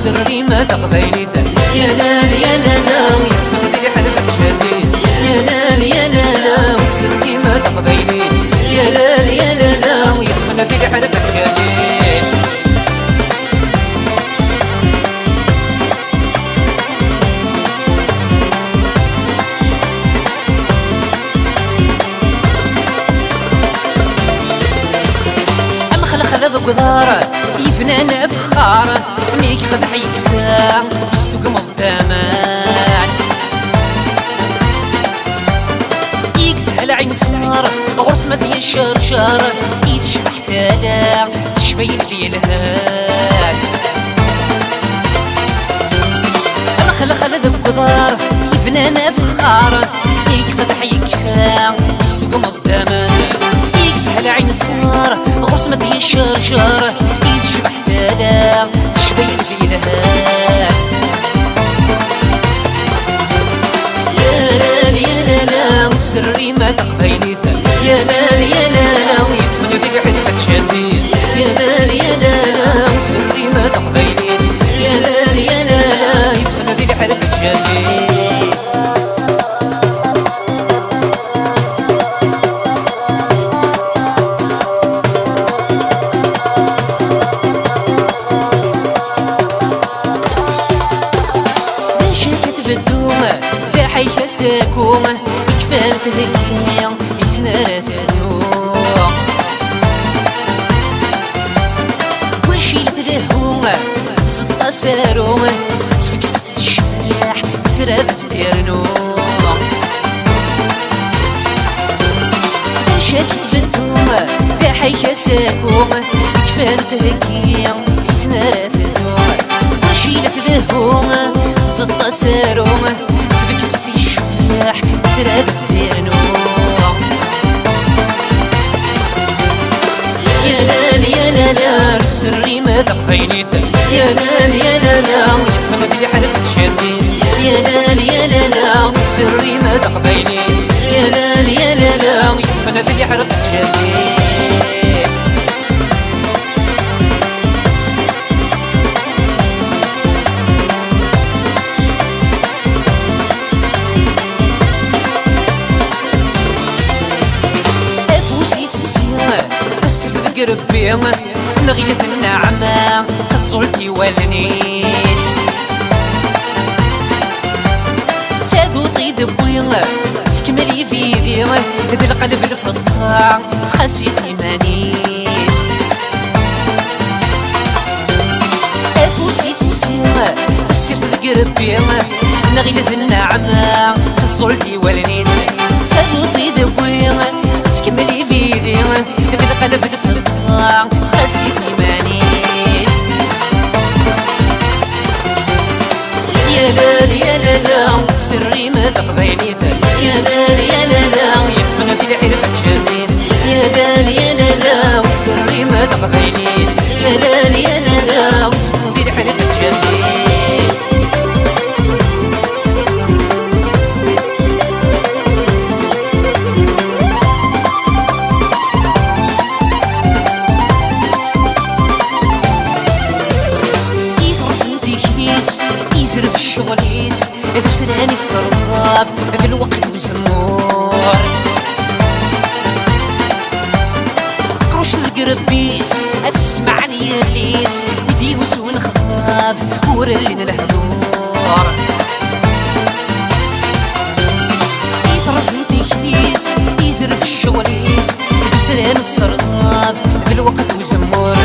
سري ما تقبيلي يا لال يا لالا يتفقد لي حلفك شديد يا لال يا لالا سري ما تقبيلي يا لال يا لالا يتفقد لي حلفك شديد. خذ قدارة يفنان فخارة ميك خدح يكفى يسوق مظلمان يكسحل عين سارة غرس ما دي الشرشارة يتشبح ثالا تشبين لي الهال أما خذ قدارة يفنان فخارة ميك خدح يكفى يسوق مظلمان يكسحل عين سارة غرس ما دي الشرشارة يتشبح ثالا تشبين لي الهال يا لال يا لالا سري ما تقبيلي يا لال يا لالا ويتفقد لي حلفك شديد يا لال يا لالا سري ما تقبيلي يا لال يا لالا يتفقد لي حلفك شديد. حيك ساكومة يكفان تهكيا يسنار ثانيوم ونشيل تلهومة تسطى سارومة تفك ست الشباح كسرها بزديرنوم شاكت بالدومة ذا حيك ساكومة يكفان تهكيا يسنار ثانيوم ونشيل تلهومة تسطى سارومة تفك ست الشباح كسرها بزديرنوم يا لال يا لالا سري ما تقبيلي يا لال يا لالا يتفقد لي حلفك شديد يا لال يا لالا سري ما تقبيلي يا لال يا لالا يتفقد لي حلفك شديد. قربيمة نغيث النعمة تصلتي والنيس تاقوطي دبويمة تكملي في ذيمة ذي القلب الفضاع تخسي في مانيس أفوسي تسيمة السرد قربيمة نغيث النعمة تصلتي والنيس تاقوطي دبويمة تكملي في ذيمة ذي القلب الفضاع خاسي في مانيس يا لال يا لالا سري ما تقبيلي يا لال يا لالا يتفقد لي حلفك شديد يا لال يا لالا سري ما تقبيلي يا لال يا لالا يتفقد لي حلفك شديد. يزرف الشغليس ذو سناني تصرف ذا الوقت وزمور قروش القربيس تسمعني الليس وديوس ونخفاف ورلين الهدور يترسنتي كليس يزرف الشغليس ذو سناني تصرف ذا الوقت وزمور